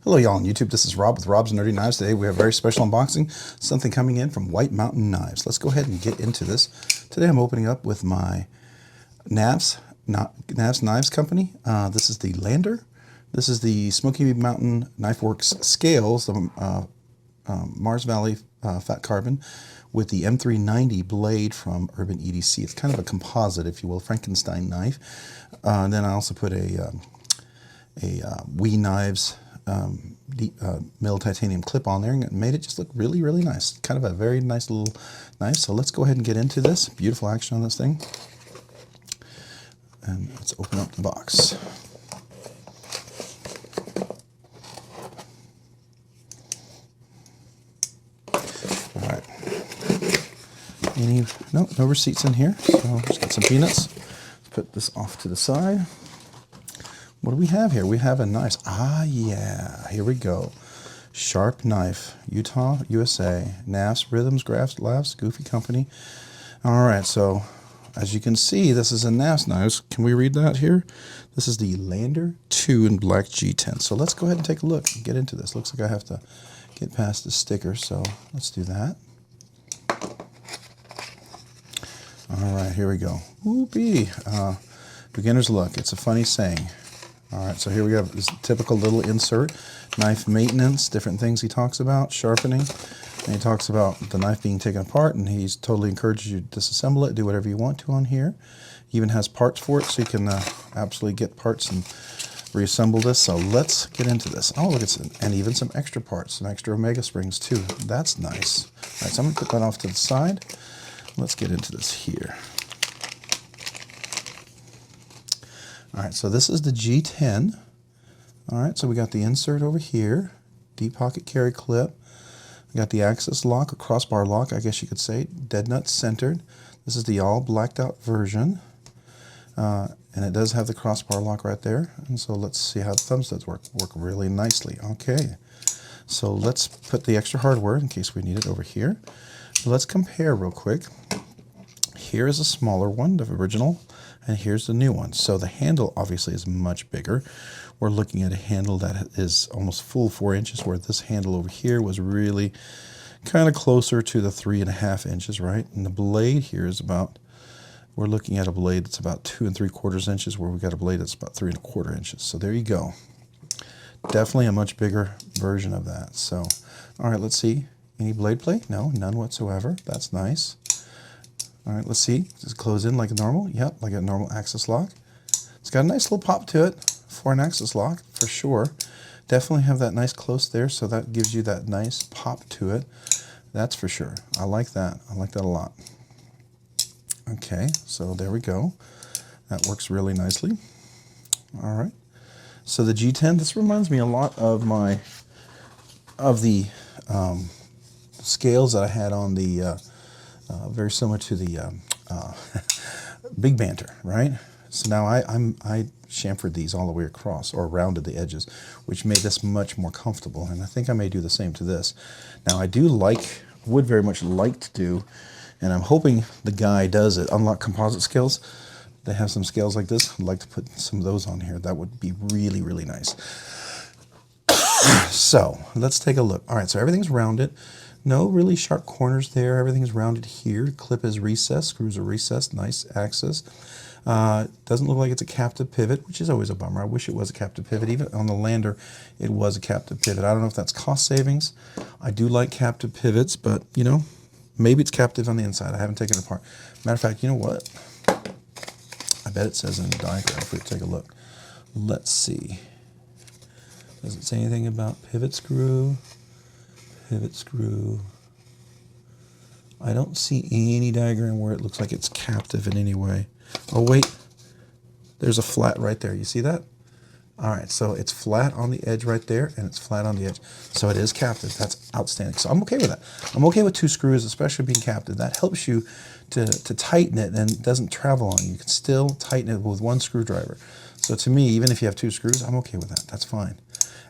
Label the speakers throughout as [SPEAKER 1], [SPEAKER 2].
[SPEAKER 1] Hello y'all on YouTube, this is Rob with Rob's Nerdy Knives. Today we have a very special unboxing, something coming in from White Mountain Knives. Let's go ahead and get into this. Today I'm opening up with my Knafs Knives Company. This is the Lander. This is the Smoky Mountain Knife Works scales, the Mars Valley fat carbon with the M390 blade from Urban EDC. It's kind of a composite, if you will, Frankenstein knife. And then I also put a WE Knives mill titanium clip on there and made it just look really, really nice. Kind of a very nice little knife. So let's go ahead and get into this. Beautiful action on this thing. And let's open up the box. All right. No receipts in here. So just got some peanuts. Let's put this off to the side. What do we have here? We have a nice, yeah, here we go. Sharp knife, Utah, USA, Knafs, Rhythms, Grafts, Labs, Goofy Company. All right, so as you can see, this is a Knafs knife. Can we read that here? This is the Lander 2 in black G10. So let's go ahead and take a look and get into this. Looks like I have to get past the sticker, so let's do that. All right, here we go. Whoopee. Beginner's luck. It's a funny saying. All right, so here we have this typical little insert, knife maintenance, different things he talks about, sharpening, and he talks about the knife being taken apart, and he's totally encourages you to disassemble it, do whatever you want to on here. He even has parts for it, so you can absolutely get parts and reassemble this. So let's get into this. Oh, look, and even some extra parts, some extra Omega springs too. That's nice. All right, so I'm gonna put that off to the side. Let's get into this here. All right, so this is the G10. All right, so we got the insert over here, deep pocket carry clip. We got the axis lock or crossbar lock, I guess you could say, dead nut centered. This is the all blacked out version. And it does have the crossbar lock right there. And so let's see how the thumb studs work really nicely. Okay, so let's put the extra hardware in case we need it over here. Let's compare real quick. Here is a smaller one, the original, and here's the new one. So the handle obviously is much bigger. We're looking at a handle that is almost full 4 inches, where this handle over here was really kind of closer to the 3.5 inches, right? And the blade here is about, we're looking at a blade that's about 2 3/4 inches, where we've got a blade that's about 3 1/4 inches. So there you go. Definitely a much bigger version of that. So, all right, let's see. Any blade play? No, none whatsoever. That's nice. All right, let's see. Does it close in like a normal? Yep, like a normal axis lock. It's got a nice little pop to it for an axis lock, for sure. Definitely have that nice close there, so that gives you that nice pop to it. That's for sure. I like that. I like that a lot. Okay, so there we go. That works really nicely. All right. So the G10, this reminds me a lot of the scales that I had on the very similar to the Big Banter, right? So now I chamfered these all the way across, or rounded the edges, which made this much more comfortable, and I think I may do the same to this. Now I would very much like to do, and I'm hoping the guy does it, Unlock Composite Scales. They have some scales like this. I'd like to put some of those on here. That would be really, really nice. So let's take a look. All right, so everything's rounded. No really sharp corners there. Everything's rounded here. Clip is recessed. Screws are recessed. Nice axis. Doesn't look like it's a captive pivot, which is always a bummer. I wish it was a captive pivot. Even on the Lander, it was a captive pivot. I don't know if that's cost savings. I do like captive pivots, but, you know, maybe it's captive on the inside. I haven't taken it apart. Matter of fact, you know what? I bet it says in the diagram if we take a look. Let's see. Does it say anything about pivot screw? Pivot screw. I don't see any diagram where it looks like it's captive in any way. Oh wait, there's a flat right there. You see that? All right, so it's flat on the edge right there, and it's flat on the edge. So it is captive. That's outstanding. So I'm okay with that. I'm okay with 2 screws, especially being captive. That helps you to tighten it, and it doesn't travel on you. You can still tighten it with 1 screwdriver. So to me, even if you have 2 screws, I'm okay with that. That's fine.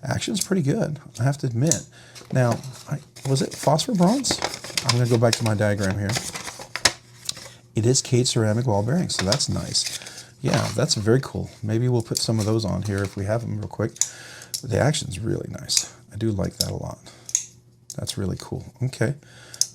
[SPEAKER 1] Action's pretty good, I have to admit. Now, was it phosphor bronze? I'm going to go back to my diagram here. It is Cade ceramic ball bearings, so that's nice. Yeah, that's very cool. Maybe we'll put some of those on here if we have them real quick. The action's really nice. I do like that a lot. That's really cool. Okay.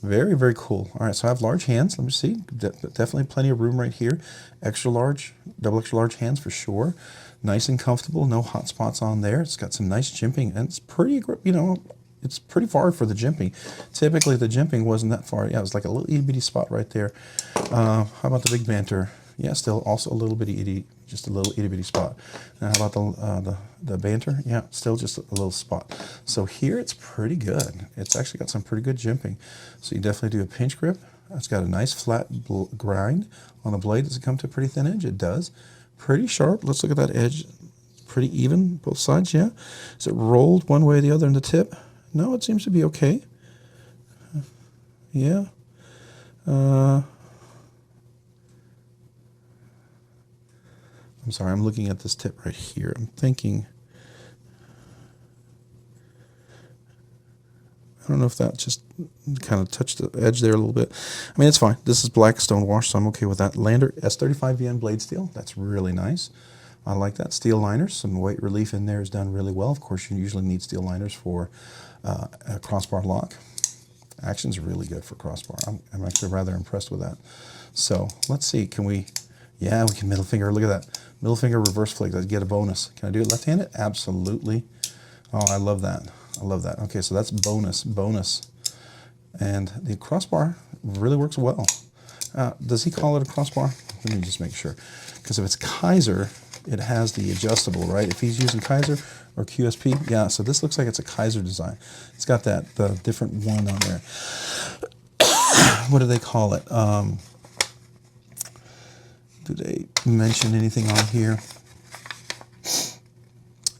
[SPEAKER 1] Very, very cool. All right, so I have large hands. Let me see. Definitely plenty of room right here. Extra large, double extra large hands for sure. Nice and comfortable. No hot spots on there. It's got some nice jimping, and it's pretty, you know, it's pretty far for the jimping. Typically, the jimping wasn't that far. Yeah, it was like a little itty bitty spot right there. How about the big banter? Yeah, still also a little bitty itty, just a little itty bitty spot. And how about the banter? Yeah, still just a little spot. So here it's pretty good. It's actually got some pretty good jimping. So you definitely do a pinch grip. It's got a nice flat grind on the blade. Does it come to a pretty thin edge? It does. Pretty sharp. Let's look at that edge. Pretty even, both sides, yeah. Is it rolled one way or the other in the tip? No, it seems to be okay. Yeah. I'm sorry, I'm looking at this tip right here. I'm thinking, I don't know if that just kind of touched the edge there a little bit. I mean, it's fine. This is black stone wash, so I'm okay with that. Lander S35VN blade steel. That's really nice. I like that. Steel liners, some weight relief in there is done really well. Of course, you usually need steel liners for a crossbar lock. Action's really good for crossbar. I'm actually rather impressed with that. So let's see, can we, yeah, we can middle finger, look at that. Middle finger reverse flick, I'd get a bonus. Can I do it left-handed? Absolutely. Oh, I love that. I love that. Okay, so that's bonus. And the crossbar really works well. Does he call it a crossbar? Let me just make sure. Because if it's Kizer, it has the adjustable, right? If he's using Kizer or QSP, yeah, so this looks like it's a Kizer design. It's got that the different one on there. What do they call it? Do they mention anything on here?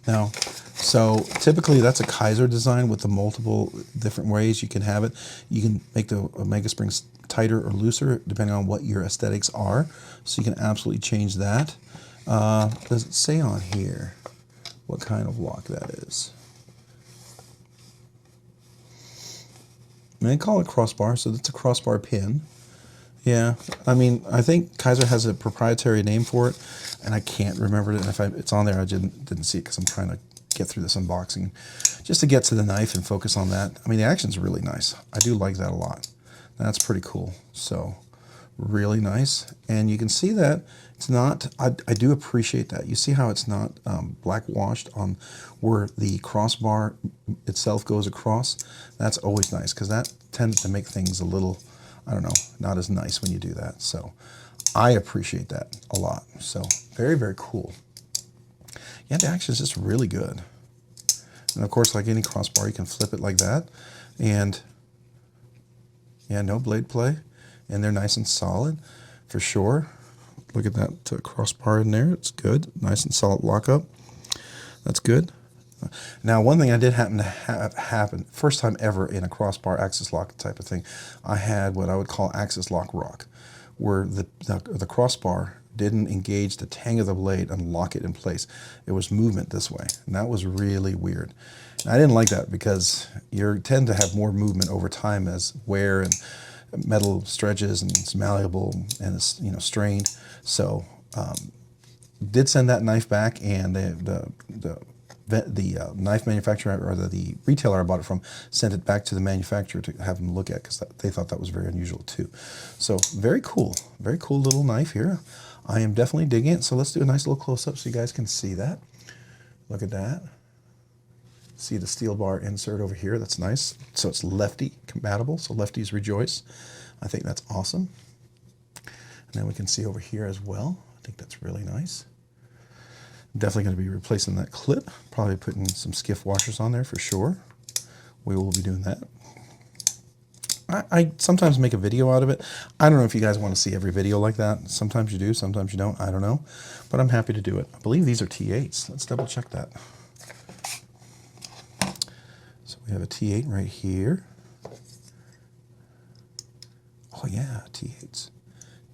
[SPEAKER 1] No. So typically that's a Kizer design with the multiple different ways you can have it. You can make the Omega Springs tighter or looser depending on what your aesthetics are. So you can absolutely change that. Does it say on here what kind of lock that is? They call it crossbar, so that's a crossbar pin. Yeah, I mean, I think Kizer has a proprietary name for it, and I can't remember it. And if it's on there, I didn't see it because I'm trying to get through this unboxing just to get to the knife and focus on that. I mean, the action's really nice. I do like that a lot. That's pretty cool. So really nice. And you can see that it's not, I do appreciate that. You see how it's not black washed on where the crossbar itself goes across? That's always nice because that tends to make things a little, I don't know, not as nice when you do that. So I appreciate that a lot. So very, very cool. Yeah, the action is just really good. And of course, like any crossbar, you can flip it like that. And yeah, no blade play. And they're nice and solid for sure. Look at that crossbar in there. It's good. Nice and solid lockup. That's good. Now, one thing I did happen to have happen, first time ever in a crossbar axis lock type of thing, I had what I would call axis lock rock, where the crossbar didn't engage the tang of the blade and lock it in place. It was movement this way, and that was really weird. And I didn't like that because you tend to have more movement over time as wear and metal stretches and it's malleable and it's strained. So did send that knife back, and the knife manufacturer or the retailer I bought it from sent it back to the manufacturer to have them look at because they thought that was very unusual too. So very cool little knife here. I am definitely digging it. So let's do a nice little close-up so you guys can see that. Look at that. See the steel bar insert over here. That's nice. So it's lefty compatible. So lefties rejoice. I think that's awesome. And then we can see over here as well. I think that's really nice. Definitely going to be replacing that clip. Probably putting some Skiff washers on there for sure. We will be doing that. I sometimes make a video out of it. I don't know if you guys want to see every video like that. Sometimes you do, sometimes you don't. I don't know. But I'm happy to do it. I believe these are T8s. Let's double check that. So we have a T8 right here. Oh yeah, T8s.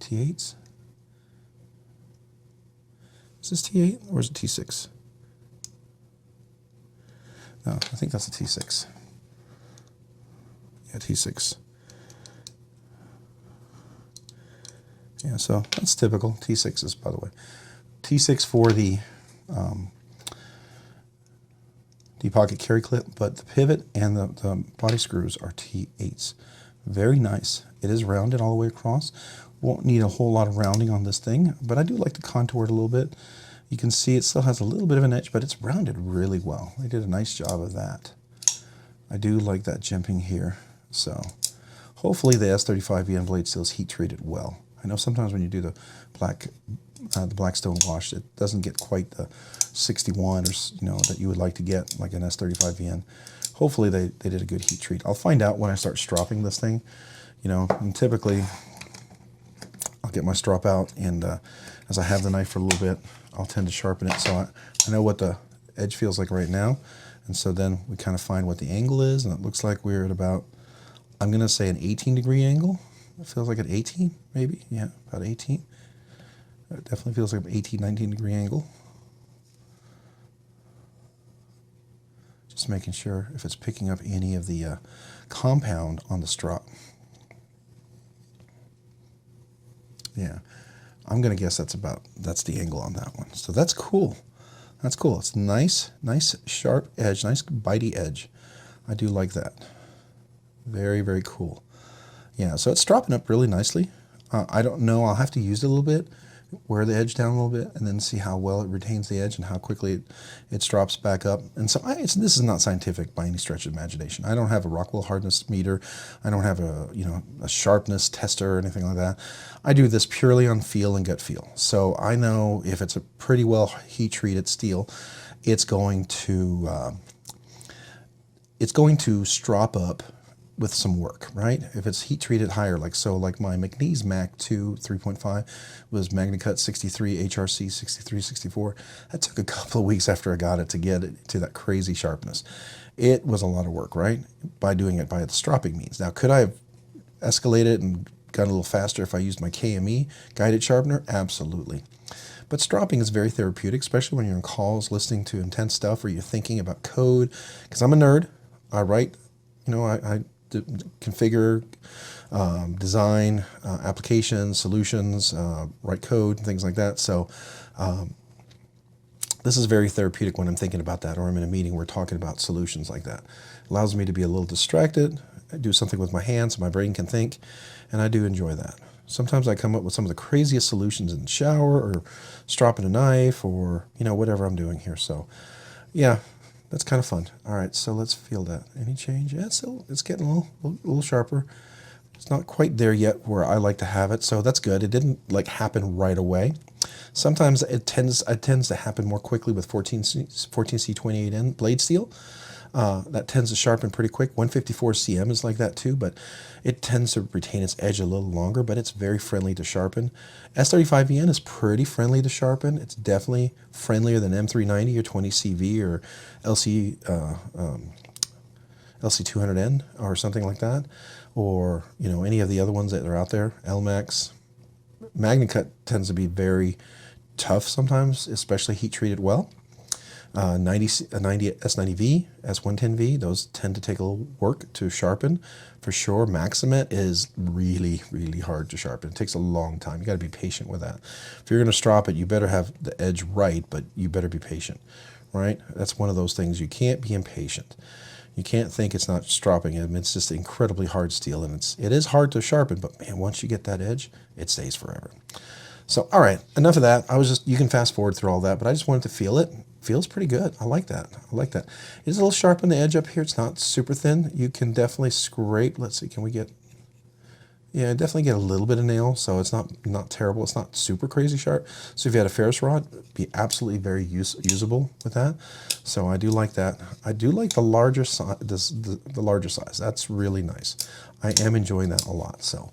[SPEAKER 1] T8s. Is this T8 or is it T6? No, I think that's a T6. Yeah, T6. Yeah, so that's typical. T6s, by the way. T6 for the deep pocket carry clip, but the pivot and the body screws are T8s. Very nice. It is rounded all the way across. Won't need a whole lot of rounding on this thing, but I do like to contour it a little bit. You can see it still has a little bit of an edge, but it's rounded really well. They did a nice job of that. I do like that jimping here. So hopefully the S35VN blade steel is heat treated well. I know sometimes when you do the Blackstone wash, it doesn't get quite the 61 or that you would like to get like an S35VN. Hopefully they did a good heat treat. I'll find out when I start stropping this thing. And typically I'll get my strop out, and as I have the knife for a little bit, I'll tend to sharpen it so I know what the edge feels like right now. And so then we kind of find what the angle is, and it looks like we're at about, I'm going to say an 18-degree angle. It feels like an 18, maybe. Yeah, about 18. It definitely feels like an 18, 19-degree angle. Just making sure if it's picking up any of the compound on the strop. Yeah, I'm going to guess that's the angle on that one. So that's cool. That's cool. It's nice sharp edge, nice bitey edge. I do like that. Very, very cool. Yeah, so it's stropping up really nicely. I don't know, I'll have to use it a little bit, wear the edge down a little bit, and then see how well it retains the edge and how quickly it strops back up. And so this is not scientific by any stretch of imagination. I don't have a Rockwell hardness meter. I don't have a sharpness tester or anything like that. I do this purely on feel and gut feel. So I know if it's a pretty well heat treated steel, it's going to strop up with some work, right? If it's heat treated higher, like my McNeese Mac 2 3.5 was MagnaCut 63 HRC 63 64. That took a couple of weeks after I got it to get it to that crazy sharpness. It was a lot of work, right? By doing it by the stropping means. Now, could I have escalated and got a little faster if I used my KME guided sharpener? Absolutely. But stropping is very therapeutic, especially when you're on calls listening to intense stuff or you're thinking about code. Because I'm a nerd. I write, I configure, design, applications, solutions, write code, things like that. So this is very therapeutic when I'm thinking about that, or I'm in a meeting, we're talking about solutions like that. It allows me to be a little distracted, do something with my hands so my brain can think, and I do enjoy that. Sometimes I come up with some of the craziest solutions in the shower, or stropping a knife, or whatever I'm doing here. So yeah, that's kind of fun. All right, so let's feel that. Any change? Yeah, it's getting a little sharper. It's not quite there yet where I like to have it, so that's good. It didn't happen right away. Sometimes it tends to happen more quickly with 14C28N blade steel. That tends to sharpen pretty quick. 154 CM is like that too, but it tends to retain its edge a little longer, but it's very friendly to sharpen. S35VN is pretty friendly to sharpen. It's definitely friendlier than M390 or 20CV or LC200N or something like that, or any of the other ones that are out there. LMAX. MagnaCut tends to be very tough sometimes, especially heat treated well. 90 S90V, S110V, those tend to take a little work to sharpen for sure. Maximet is really, really hard to sharpen. It takes a long time. You got to be patient with that. If you're going to strop it, you better have the edge right, but you better be patient, right? That's one of those things. You can't be impatient. You can't think it's not stropping. It's just incredibly hard steel, and it is hard to sharpen, but man, once you get that edge, it stays forever. So, all right, enough of that. You can fast forward through all that, but I just wanted to feel it. Feels pretty good. I like that. I like that. It's a little sharp on the edge up here. It's not super thin. You can definitely scrape. Let's see, can we get, yeah, definitely get a little bit of nail, so it's not terrible. It's not super crazy sharp. So if you had a ferrous rod, it'd be absolutely very usable with that. So I do like that. I do like the larger size. The larger size. That's really nice. I am enjoying that a lot. So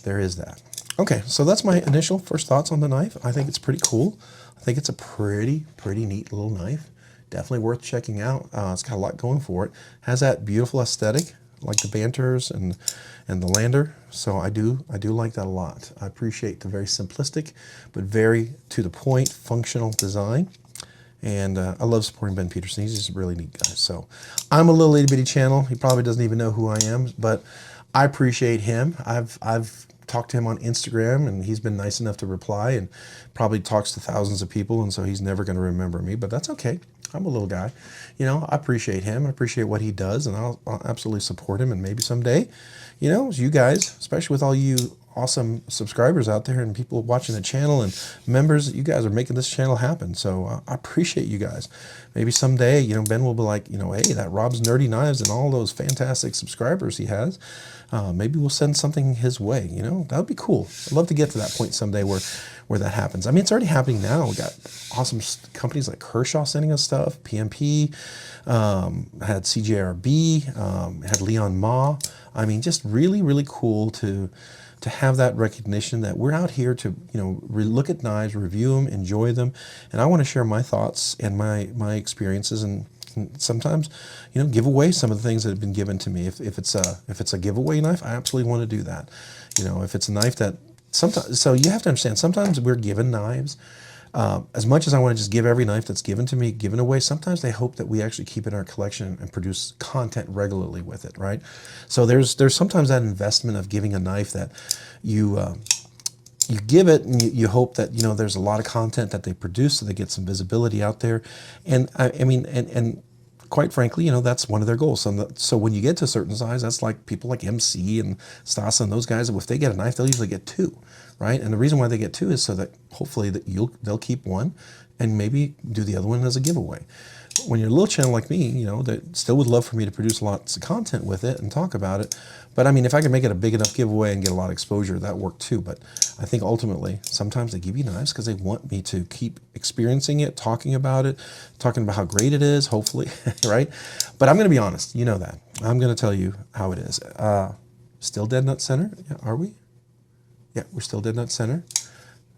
[SPEAKER 1] there is that. Okay, so that's my initial first thoughts on the knife. I think it's pretty cool. I think it's a pretty neat little knife. Definitely worth checking out. It's got a lot going for it. Has that beautiful aesthetic, like the banters and the lander. So I do like that a lot. I appreciate the very simplistic, but very to the point, functional design. And I love supporting Ben Peterson. He's just a really neat guy. So I'm a little itty bitty channel. He probably doesn't even know who I am, but I appreciate him. I've talked to him on Instagram, and he's been nice enough to reply, and probably talks to thousands of people, and so he's never going to remember me, but that's okay. I'm a little guy. You know, I appreciate him. I appreciate what he does, and I'll absolutely support him. And maybe someday, you know, you guys, especially with all you awesome subscribers out there and people watching the channel and members, you guys are making this channel happen. So I appreciate you guys. Maybe someday, you know, Ben will be like, you know, hey, that Rob's Nerdy Knives and all those fantastic subscribers he has, maybe we'll send something his way. You know, that would be cool. I'd love to get to that point someday where that happens. I mean, it's already happening now. We got awesome companies like Kershaw sending us stuff, PMP, had CJRB, had Leon Ma. I mean, just really, really cool to have that recognition that we're out here to, you know, look at knives, review them, enjoy them, and I want to share my thoughts and my experiences, and sometimes, you know, give away some of the things that have been given to me. If it's a giveaway knife, I absolutely want to do that. You know, if it's a knife that sometimes, so you have to understand, sometimes we're given knives. As much as I want to just give every knife that's given to me, given away, sometimes they hope that we actually keep it in our collection and produce content regularly with it, right? So there's sometimes that investment of giving a knife that you give it, and you hope that, you know, there's a lot of content that they produce so they get some visibility out there. And I mean, and quite frankly, you know, that's one of their goals. So when you get to a certain size, that's like people like MC and Stasa and those guys, if they get a knife, they'll usually get two, right? And the reason why they get two is so that hopefully that they'll keep one and maybe do the other one as a giveaway. When you're a little channel like me, you know, that still would love for me to produce lots of content with it and talk about it. But I mean, if I could make it a big enough giveaway and get a lot of exposure, that worked too. But I think ultimately, sometimes they give you knives because they want me to keep experiencing it, talking about how great it is, hopefully, right? But I'm going to be honest, you know that. I'm going to tell you how it is. Still dead nut center? Yeah, are we? Yeah, we're still dead nut center.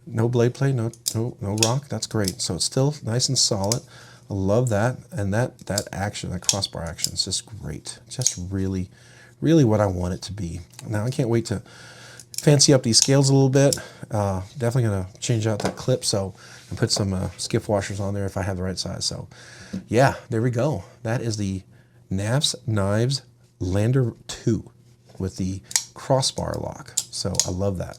[SPEAKER 1] No blade play, no rock. That's great. So it's still nice and solid. I love that, and that action, that crossbar action is just great. Just really, really what I want it to be. Now I can't wait to fancy up these scales a little bit. Definitely gonna change out that clip and put some Skiff washers on there if I have the right size. So yeah, there we go. That is the Knafs Knives Lander 2 with the crossbar lock. So I love that.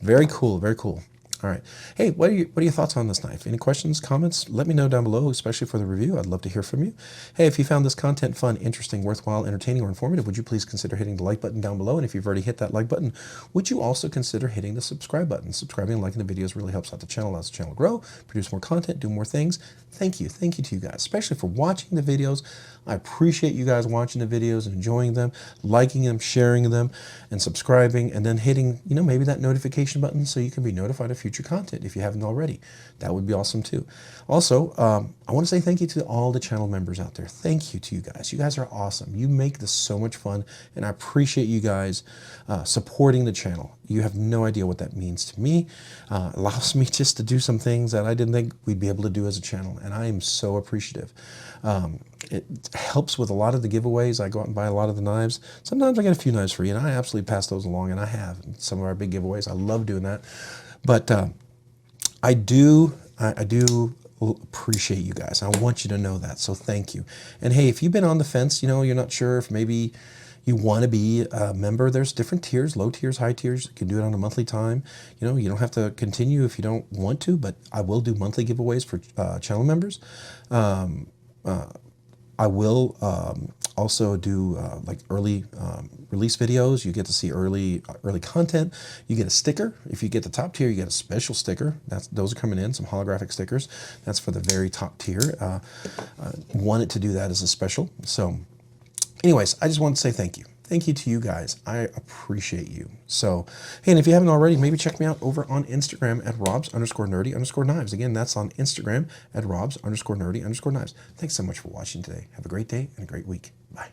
[SPEAKER 1] Very cool, very cool. All right. Hey, what are your thoughts on this knife? Any questions, comments? Let me know down below, especially for the review. I'd love to hear from you. Hey, if you found this content fun, interesting, worthwhile, entertaining, or informative, would you please consider hitting the like button down below? And if you've already hit that like button, would you also consider hitting the subscribe button? Subscribing and liking the videos really helps out the channel, allows the channel to grow, produce more content, do more things. Thank you. Thank you to you guys, especially for watching the videos. I appreciate you guys watching the videos and enjoying them, liking them, sharing them, and subscribing, and then hitting, you know, maybe that notification button so you can be notified of future content if you haven't already. That would be awesome too. Also, I want to say thank you to all the channel members out there. Thank you to you guys. You guys are awesome. You make this so much fun, and I appreciate you guys supporting the channel. You have no idea what that means to me. Allows me just to do some things that I didn't think we'd be able to do as a channel, and I am so appreciative. It helps with a lot of the giveaways. I go out and buy a lot of the knives. Sometimes I get a few knives free, and I absolutely pass those along, and I have some of our big giveaways. I love doing that. But I do appreciate you guys. I want you to know that, so thank you. And hey, if you've been on the fence, you know, you're not sure if maybe you want to be a member, there's different tiers, low tiers, high tiers. You can do it on a monthly time. You know, you don't have to continue if you don't want to, but I will do monthly giveaways for channel members. I will also do like early release videos. You get to see early content. You get a sticker. If you get the top tier, you get a special sticker. Those are coming in, some holographic stickers. That's for the very top tier. Wanted to do that as a special. So anyways, I just want to say thank you. Thank you to you guys. I appreciate you. So, hey, and if you haven't already, maybe check me out over on Instagram at robs_nerdy_knives. Again, that's on Instagram at robs_nerdy_knives. Thanks so much for watching today. Have a great day and a great week. Bye.